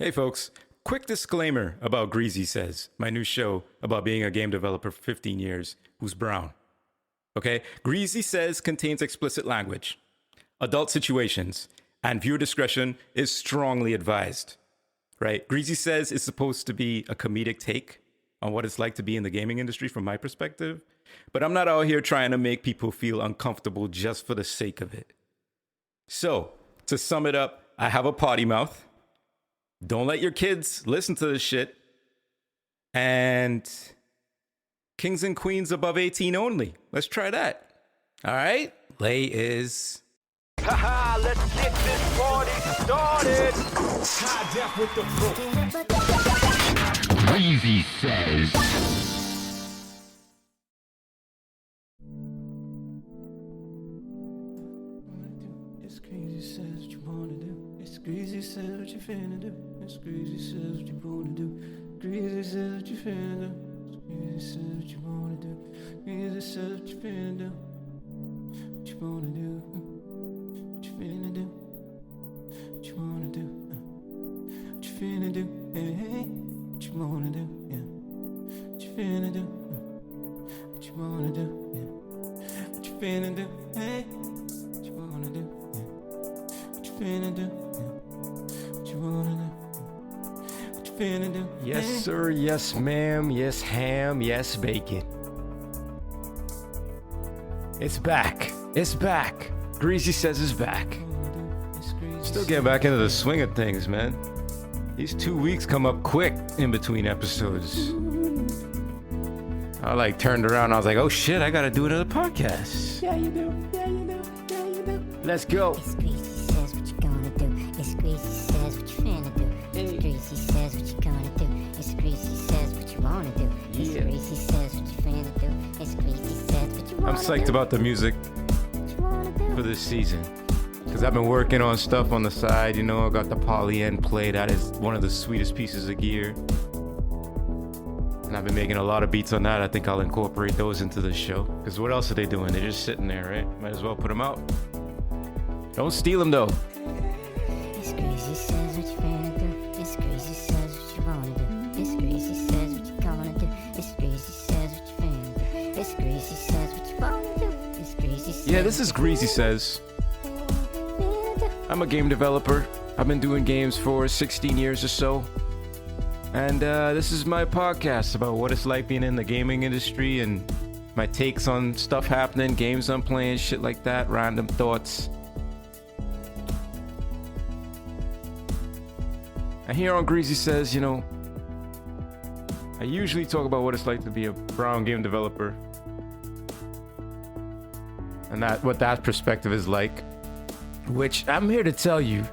Hey folks, quick disclaimer about Greasy Says, my new show about being a game developer for 15 years who's brown. Okay, Greasy Says contains explicit language, adult situations, and viewer discretion is strongly advised. Right? Greasy Says is supposed to be a comedic take on what it's like to be in the gaming industry from my perspective, but I'm not out here trying to make people feel uncomfortable just for the sake of it. So, to sum it up, I have a potty mouth. Don't let your kids listen to this shit. And kings and queens above 18 only. Let's try that. All right? Lay is... Haha, let's get this party started. High def with the flow. Greasy Says. It's Greasy Says what you wanna do. It's Greasy Says what you finna do. It's Greasy Says what you wanna do. Greasy Says what you finna do. It's Greasy Says what you wanna do. Greasy Says what you finna do. What you wanna do? What you finna do? What you wanna do? What you finna do? Hey, what you wanna do? Yeah. What you finna do? What you wanna do? Yeah. What you finna do? Hey, what you wanna do? Yeah. What you finna do? Yeah. What you wanna do? What you finna do? Yes, Hey. sir. Yes, ma'am. Yes, ham. Yes, bacon. It's back. It's back. Greasy Says is back. Still getting back into the swing of things, man. These 2 weeks come up quick in between episodes. I turned around, I was like, oh shit, I gotta do another podcast. Yeah, you do. Yeah, you do. Yeah, you do. Let's go. It's Greasy Says what you gonna do. It's Greasy Says what you finna do. It's Greasy Says what you gonna do. It's Greasy Says what you wanna do. It's Yeah. Greasy Says what you finna do. It's Greasy Says what you wanna I'm do. psyched about the music What you wanna do. for this season. Because I've been working on stuff on the side, you know, I got the Poly N play, that is one of the sweetest pieces of gear. And I've been making a lot of beats on that. I think I'll incorporate those into the show. Because what else are they doing? They're just sitting there, right? Might as well put them out. Don't steal them though. It's Greasy Says what you finna do. It's Greasy Says what you wanna do. It's Greasy Says what you gonna do. It's Greasy Says what you finna do. It's Greasy Says what you wanna do. It's Greasy Says. Yeah, this is Greasy Says. I'm a game developer. I've been doing games for 16 years or so. And this is my podcast about what it's like being in the gaming industry and my takes on stuff happening, games I'm playing, shit like that, random thoughts. And here on Greasy Says, you know, I usually talk about what it's like to be a brown game developer and what that perspective is like. Which I'm here to tell you,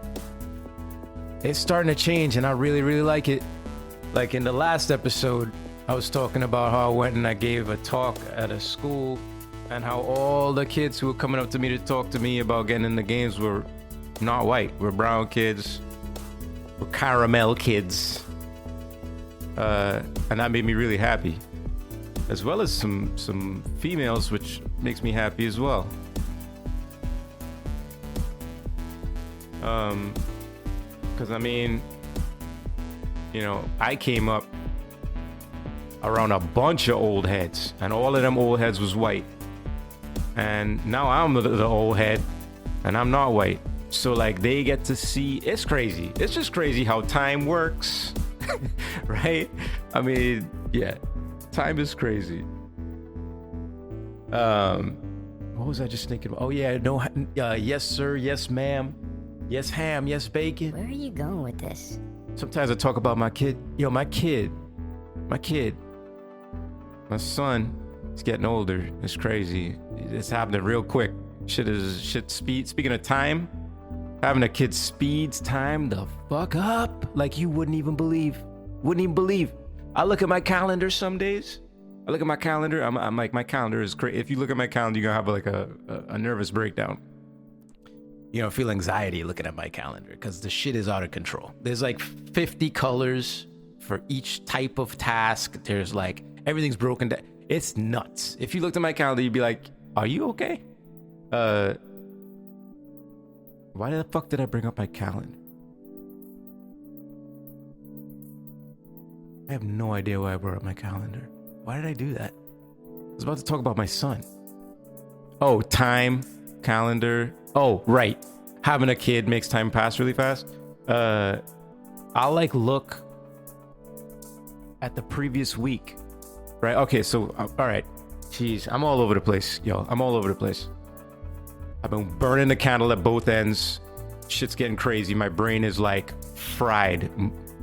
it's starting to change and I really, really like it. Like in the last episode, I was talking about how I went and I gave a talk at a school and how all the kids who were coming up to me to talk to me about getting in the games were not white, were brown kids, were caramel kids. And that made me really happy. As well as some females, which makes me happy as well. Because I mean, you know, I came up around a bunch of old heads, and all of them old heads was white. And now I'm the old head, and I'm not white. So like they get to see, it's crazy. It's just crazy how time works, right? I mean, yeah, time is crazy. What was I just thinking about? Oh yeah, no, yes sir, yes ma'am. Yes, ham. Yes, bacon. Where are you going with this? Sometimes I talk about my kid. Yo, my son is getting older. It's crazy. It's happening real quick. Shit speed. Speaking of time, having a kid speeds time the fuck up like you wouldn't even believe. I look at my calendar some days. I'm like, my calendar is crazy. If you look at my calendar, you're gonna have like a nervous breakdown. You know, feel anxiety looking at my calendar because the shit is out of control. There's like 50 colors for each type of task. There's like, everything's broken down. It's nuts. If you looked at my calendar, you'd be like, are you okay? Why the fuck did I bring up my calendar? I have no idea why I brought up my calendar. Why did I do that? I was about to talk about my son. Oh, time, calendar. Oh, right. Having a kid makes time pass really fast. I'll like look at the previous week, right? Okay, so, all right. Jeez, I'm all over the place, yo. I'm all over the place. I've been burning the candle at both ends. Shit's getting crazy. My brain is like fried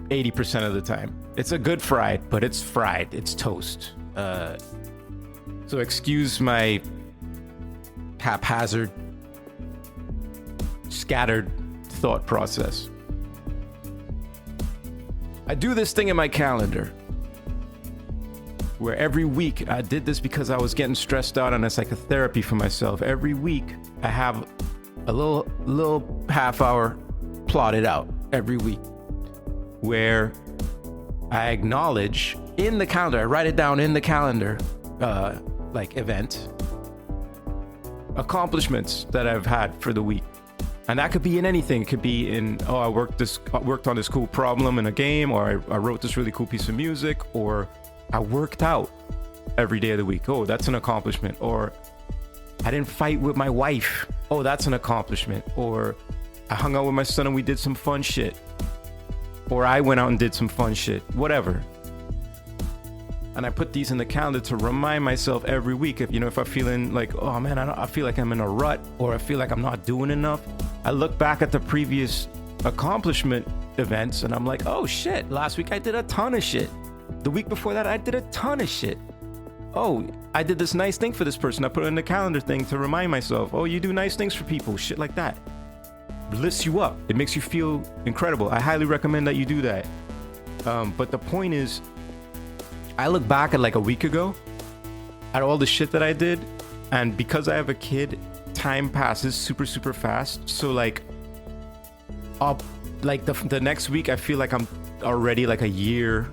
80% of the time. It's a good fried, but it's fried. It's toast. So excuse my haphazard, scattered thought process. I do this thing in my calendar where every week I did this because I was getting stressed out and it's like a therapy for myself. Every week I have a little half hour plotted out every week where I acknowledge in the calendar, I write it down in the calendar, like event, accomplishments that I've had for the week. And that could be in anything. It could be in, oh, I worked on this cool problem in a game, or I wrote this really cool piece of music, or I worked out every day of the week. Oh, that's an accomplishment. Or I didn't fight with my wife. Oh, that's an accomplishment. Or I hung out with my son and we did some fun shit. Or I went out and did some fun shit. Whatever. And I put these in the calendar to remind myself every week. If I'm feeling like, oh man, I feel like I'm in a rut, or I feel like I'm not doing enough, I look back at the previous accomplishment events and I'm like, oh shit, last week I did a ton of shit. The week before that, I did a ton of shit. Oh, I did this nice thing for this person. I put it in the calendar thing to remind myself. Oh, you do nice things for people. Shit like that. It lifts you up. It makes you feel incredible. I highly recommend that you do that. But the point is, I look back at like a week ago at all the shit that I did. And because I have a kid, time passes super, super fast. So like, the next week, I feel like I'm already like a year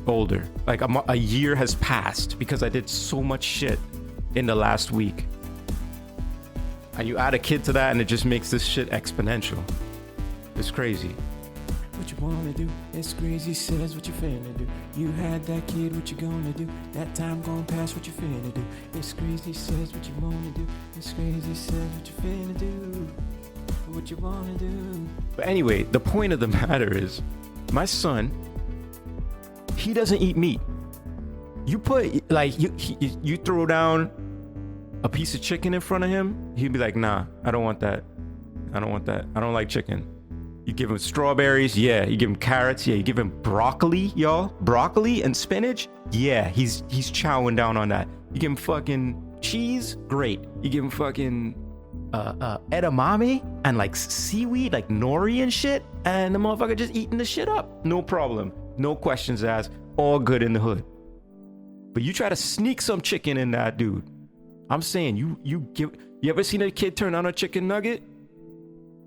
older. Like a year has passed because I did so much shit in the last week. And you add a kid to that and it just makes this shit exponential. It's crazy. What you wanna do? It's Greasy Says, what you finna do? You had that kid, what you gonna do? That time gonna pass, what you finna do? It's Greasy Says, what you wanna do? It's Greasy Says, what you finna do? What you wanna do? But anyway, the point of the matter is, my son, he doesn't eat meat. You put, like, you throw down a piece of chicken in front of him, he'd be like, nah, I don't want that. I don't want that. I don't like chicken. You give him strawberries, yeah. You give him carrots, yeah. You give him broccoli, y'all. Broccoli and spinach, yeah. He's chowing down on that. You give him fucking cheese, great. You give him fucking edamame and like seaweed, like nori and shit, and the motherfucker just eating the shit up. No problem. No questions asked. All good in the hood. But you try to sneak some chicken in that dude. I'm saying you ever seen a kid turn on a chicken nugget?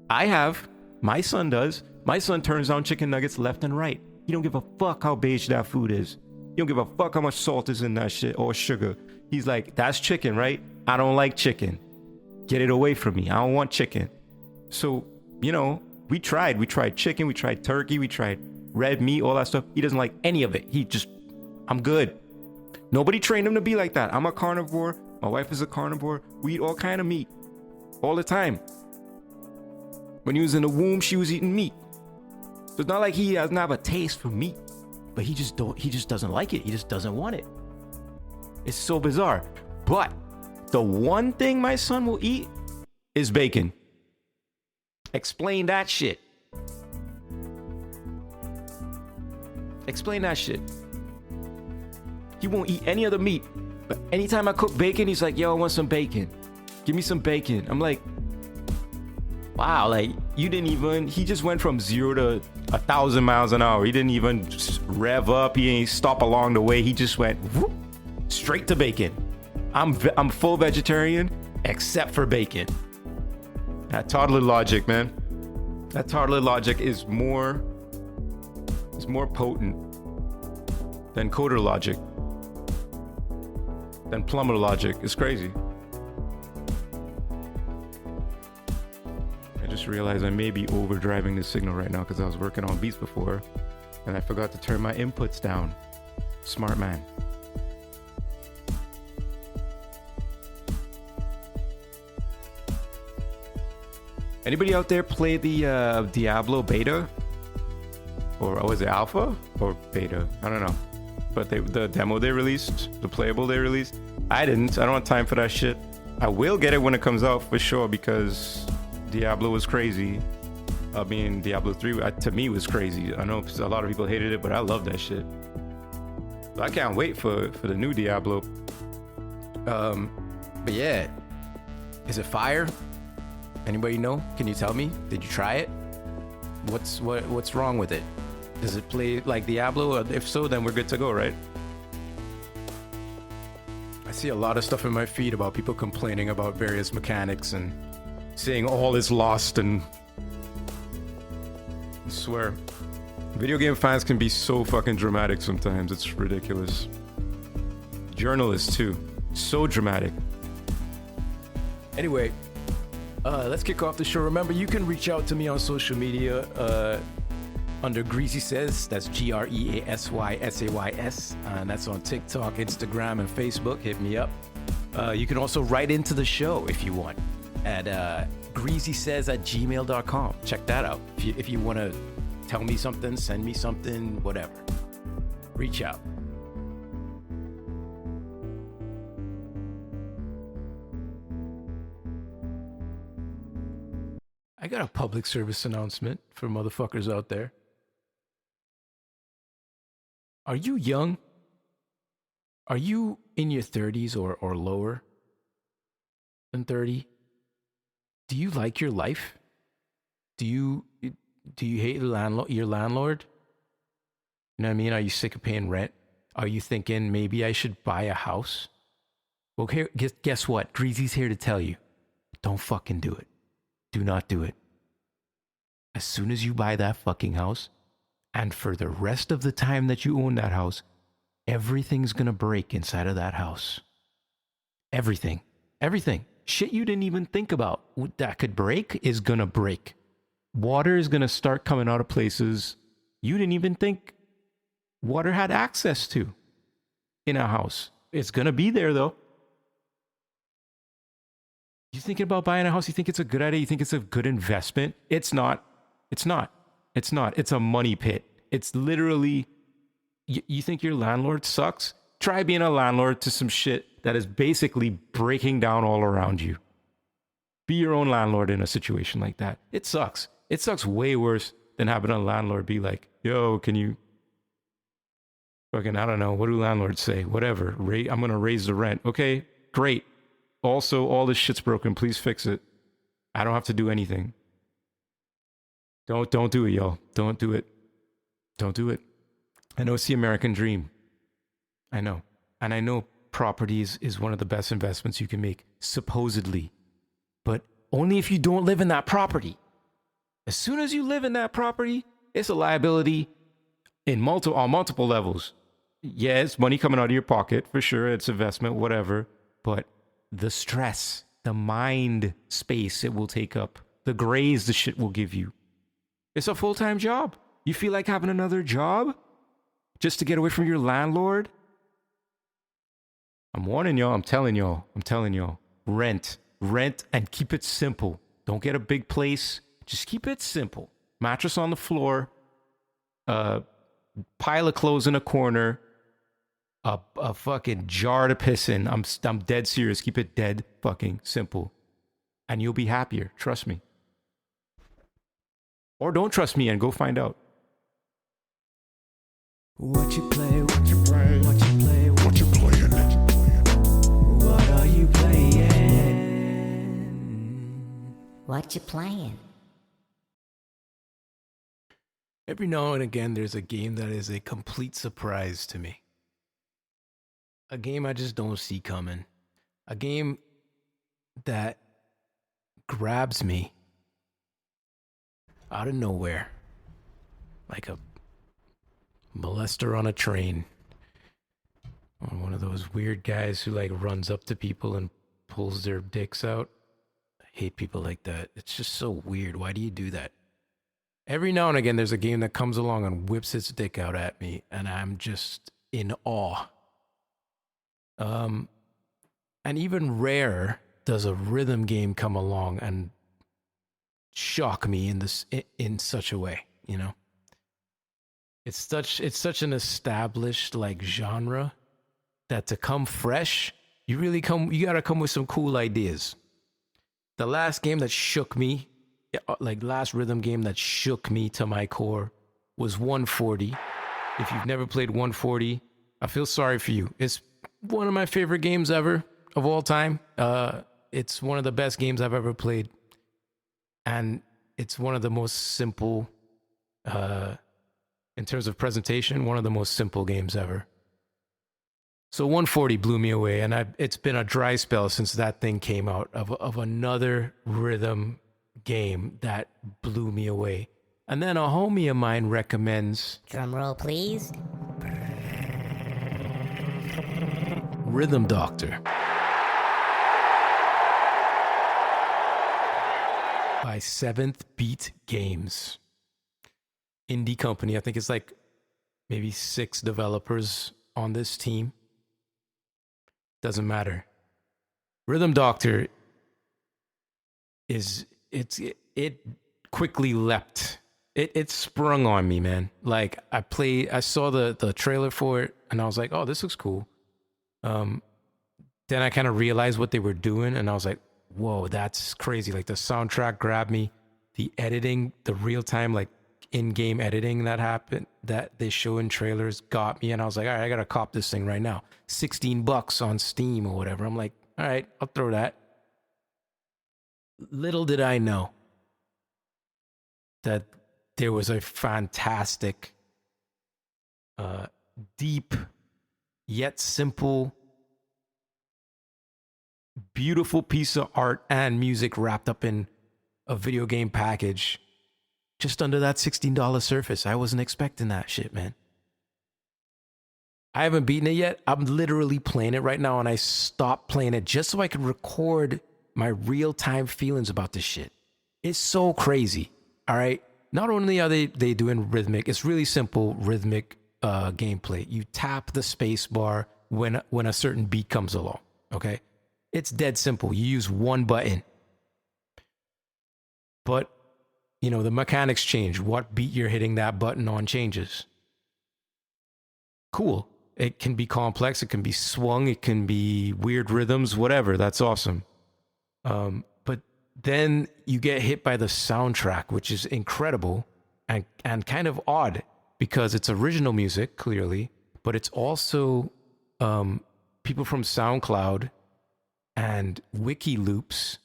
I have. My son does. My son turns on chicken nuggets left and right. He don't give a fuck how beige that food is. He don't give a fuck how much salt is in that shit or sugar. He's like, that's chicken, right? I don't like chicken. Get it away from me. I don't want chicken. So, we tried. We tried chicken. We tried turkey. We tried red meat, all that stuff. He doesn't like any of it. I'm good. Nobody trained him to be like that. I'm a carnivore. My wife is a carnivore. We eat all kind of meat all the time. When he was in the womb, she was eating meat. So it's not like he doesn't have a taste for meat, but he just doesn't like it. He just doesn't want it. It's so bizarre. But the one thing my son will eat is bacon. Explain that shit. Explain that shit. He won't eat any other meat. But anytime I cook bacon, he's like, yo, I want some bacon. Give me some bacon. I'm like, wow, like he just went from 0 to 1,000 miles an hour. He didn't even rev up. He ain't stop along the way. He just went whoop, straight to bacon. I'm full vegetarian except for bacon. That toddler logic, man. That toddler logic is more potent than coder logic, than plumber logic. It's crazy. I just realized I may be overdriving this signal right now because I was working on beats before. And I forgot to turn my inputs down. Smart man. Anybody out there play the Diablo beta? Or was it alpha or beta? I don't know. But the demo they released, the playable they released, I didn't. I don't have time for that shit. I will get it when it comes out for sure because Diablo was crazy. I mean, Diablo 3 to me was crazy. I know a lot of people hated it, but I love that shit. So I can't wait for the new Diablo. But yeah, is it fire? Anybody know? Can you tell me? Did you try it? What's wrong with it? Does it play like Diablo? If so, then we're good to go, right? I see a lot of stuff in my feed about people complaining about various mechanics and saying all is lost, and I swear, video game fans can be so fucking dramatic sometimes. It's ridiculous. Journalists too. So dramatic. Anyway, let's kick off the show. Remember, you can reach out to me on social media under Greasy Says. That's GreasySays. And that's on TikTok, Instagram, and Facebook. Hit me up. You can also write into the show if you want at greasysays@gmail.com. Check that out. If you want to tell me something, send me something, whatever. Reach out. I got a public service announcement for motherfuckers out there. Are you young? Are you in your 30s or lower than 30? Do you like your life? Do you hate your landlord? You know what I mean? Are you sick of paying rent? Are you thinking maybe I should buy a house? Well, guess what? Greasy's here to tell you. Don't fucking do it. Do not do it. As soon as you buy that fucking house, and for the rest of the time that you own that house, everything's gonna break inside of that house. Everything. Everything. Shit you didn't even think about that could break is gonna break. Water is gonna start coming out of places you didn't even think water had access to in a house. It's gonna be there though. You thinking about buying a house? You think it's a good idea? You think it's a good investment? It's not. It's not. It's not. It's a money pit. It's literally, you think your landlord sucks? Try being a landlord to some shit that is basically breaking down all around you. Be your own landlord in a situation like that. It sucks. It sucks way worse than having a landlord be like, yo, can you fucking, I don't know, what do landlords say? Whatever. I'm going to raise the rent. Okay, great. Also, all this shit's broken. Please fix it. I don't have to do anything. Don't do it, y'all. Don't do it. Don't do it. I know it's the American dream. I know. And I know properties is one of the best investments you can make, supposedly. But only if you don't live in that property. As soon as you live in that property, it's a liability on multiple levels. Yeah, it's money coming out of your pocket, for sure. It's investment, whatever. But the stress, the mind space it will take up, the grays the shit will give you. It's a full-time job. You feel like having another job just to get away from your landlord? I'm warning y'all. I'm telling y'all. Rent and keep it simple. Don't get a big place. Just keep it simple. Mattress on the floor, pile of clothes in a corner, a fucking jar to piss in. I'm dead serious. Keep it dead fucking simple. And you'll be happier. Trust me. Or don't trust me and go find out. What you play, what you play, what you play, what you playing? What are you playing? What you playing? Every now and again, there's a game that is a complete surprise to me. A game I just don't see coming. A game that grabs me out of nowhere. Like a molester on a train. Or one of those weird guys who like runs up to people and pulls their dicks out. I hate people like that. It's just so weird. Why do you do that? Every now and again, there's a game that comes along and whips its dick out at me, and I'm just in awe. And even rarer does a rhythm game come along and shock me in such a way, you know? It's such an established like genre that to come fresh, you gotta come with some cool ideas. The last game that shook me, like last rhythm game that shook me to my core was 140. If you've never played 140, I feel sorry for you. It's one of my favorite games ever of all time. It's one of the best games I've ever played. And it's one of the most simple, in terms of presentation, one of the most simple games ever. So 140 blew me away, and it's been a dry spell since that thing came out of another rhythm game that blew me away. And then a homie of mine recommends... Drum roll, please. Rhythm Doctor by Seventh Beat Games. Indie company. I think it's like maybe 6 developers on this team. Doesn't matter. Rhythm Doctor it quickly leapt. It sprung on me, man. Like I saw the trailer for it and I was like, oh, this looks cool. Then I kind of realized what they were doing and I was like, whoa, that's crazy. Like the soundtrack grabbed me. The editing, the real time like in-game editing that they show in trailers got me, and I was like, all right, I gotta cop this thing right now. $16 on Steam or whatever. I'm like, all right, I'll throw that. Little did I know that there was a fantastic, deep, yet simple, beautiful piece of art and music wrapped up in a video game package just under that $16 surface. I wasn't expecting that shit, man. I haven't beaten it yet. I'm literally playing it right now, and I stopped playing it just so I could record my real-time feelings about this shit. It's so crazy, all right? Not only are they doing rhythmic, it's really simple rhythmic gameplay. You tap the space bar when a certain beat comes along, okay? It's dead simple. You use one button. But you know, the mechanics change. What beat you're hitting that button on changes. Cool. It can be complex. It can be swung. It can be weird rhythms, whatever. That's awesome. But then you get hit by the soundtrack, which is incredible and kind of odd because it's original music, clearly, but it's also people from SoundCloud and Wiki Loops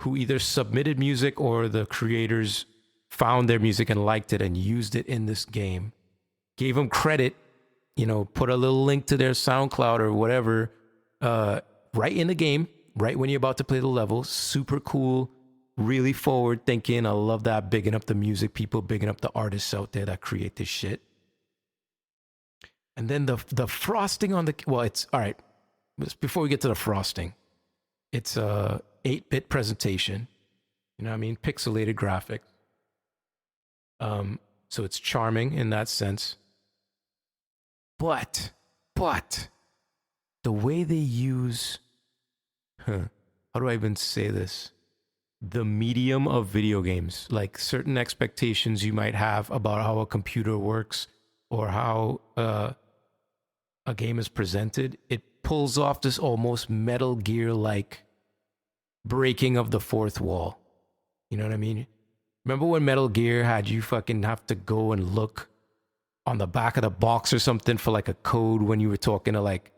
who either submitted music or the creators found their music and liked it and used it in this game. Gave them credit, you know, put a little link to their SoundCloud or whatever right in the game, right when you're about to play the level. Super cool, really forward thinking. I love that, bigging up the music people, bigging up the artists out there that create this shit. And then the frosting on the... Well, it's... All right, before we get to the frosting, it's a 8-bit presentation, you know what I mean? Pixelated graphics. So it's charming in that sense. But the way they use, how do I even say this? The medium of video games, like certain expectations you might have about how a computer works or how a game is presented, it pulls off this almost Metal Gear-like breaking of the fourth wall. You know what I mean? Remember when Metal Gear had you fucking have to go and look on the back of the box or something for like a code when you were talking to like,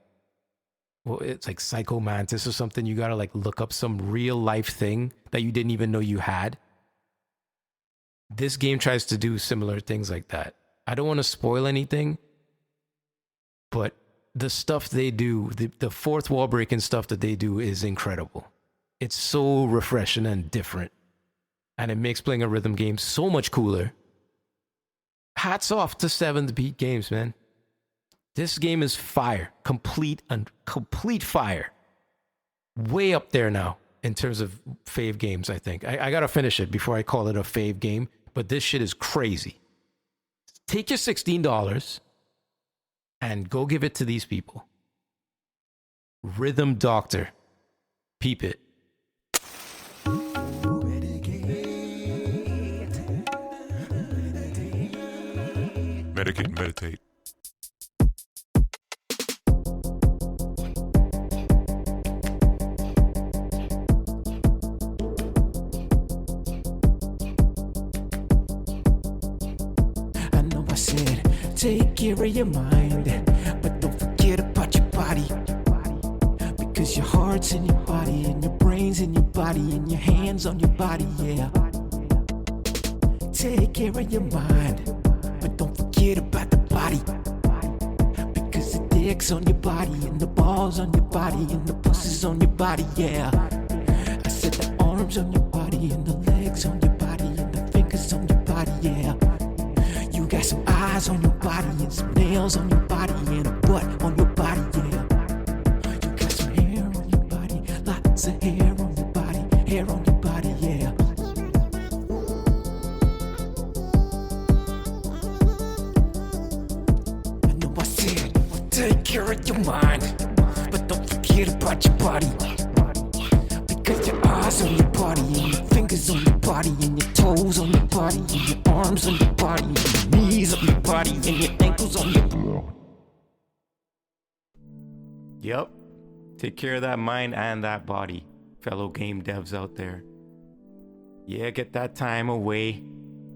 well, it's like Psycho Mantis or something. You got to like look up some real life thing that you didn't even know you had. This game tries to do similar things like that. I don't want to spoil anything, but the stuff they do, the fourth wall breaking stuff that they do is incredible. It's so refreshing and different. And it makes playing a rhythm game so much cooler. Hats off to 7th Beat Games, man. This game is fire. Complete fire. Way up there now in terms of fave games, I think. I got to finish it before I call it a fave game. but this shit is crazy. Take your $16 and go give it to these people. Rhythm Doctor. Peep it. Medicate, meditate. I know I said, take care of your mind, but don't forget about your body. Because your heart's in your body, and your brain's in your body, and your hands on your body, yeah. Take care of your mind, but don't forget about the body. Because the dick's on your body, and the balls on your body, and the pussy's on your body, yeah. I said the arms on your body, and the legs on your body, and the fingers on your body, yeah. You got some eyes on your body, and some nails on your body, and a butt on your body, yeah. You got some hair on your body, lots of hair on your body, hair on your body, yeah. I know I said, take care of your mind, but don't forget about your body. Because your eyes on your body, and your fingers on your body, and your toes on your body, and your arms on your body, and your knees on your body, and your ankles on your body. Yep. Take care of that mind and that body, fellow game devs out there. Yeah, get that time away.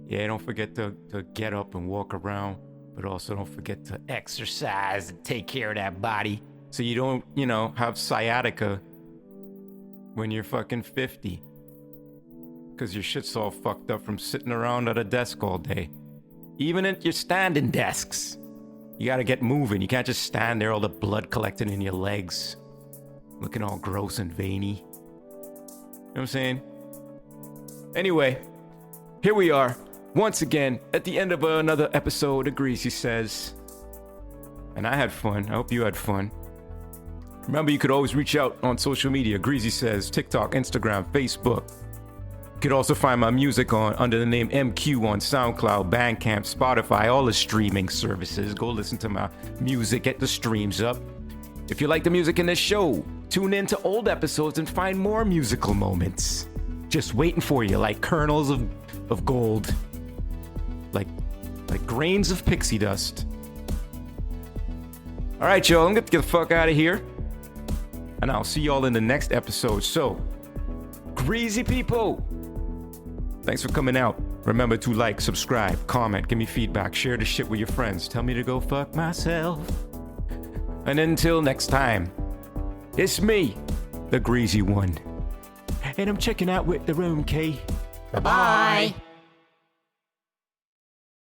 Yeah, don't forget to get up and walk around, but also don't forget to exercise and take care of that body so you don't, have sciatica when you're fucking 50. Because your shit's all fucked up from sitting around at a desk all day. Even at your standing desks. You gotta get moving. You can't just stand there, all the blood collecting in your legs, looking all gross and veiny. You know what I'm saying? Anyway, here we are, once again, at the end of another episode of Greasy Says. And I had fun. I hope you had fun. Remember, you could always reach out on social media, Greasy Says, TikTok, Instagram, Facebook. You could also find my music under the name M-Cue on Soundcloud, Bandcamp, Spotify, all the streaming services. Go listen to my music, get the streams up. If you like the music in this show, tune in to old episodes and find more musical moments. Just waiting for you, like kernels of gold. Like grains of pixie dust. All right, y'all, I'm gonna get the fuck out of here. And I'll see y'all in the next episode. So, greasy people, thanks for coming out. Remember to like, subscribe, comment, give me feedback, share the shit with your friends. Tell me to go fuck myself. And until next time, it's me, the greasy one. And I'm checking out with the room, K. Bye-bye.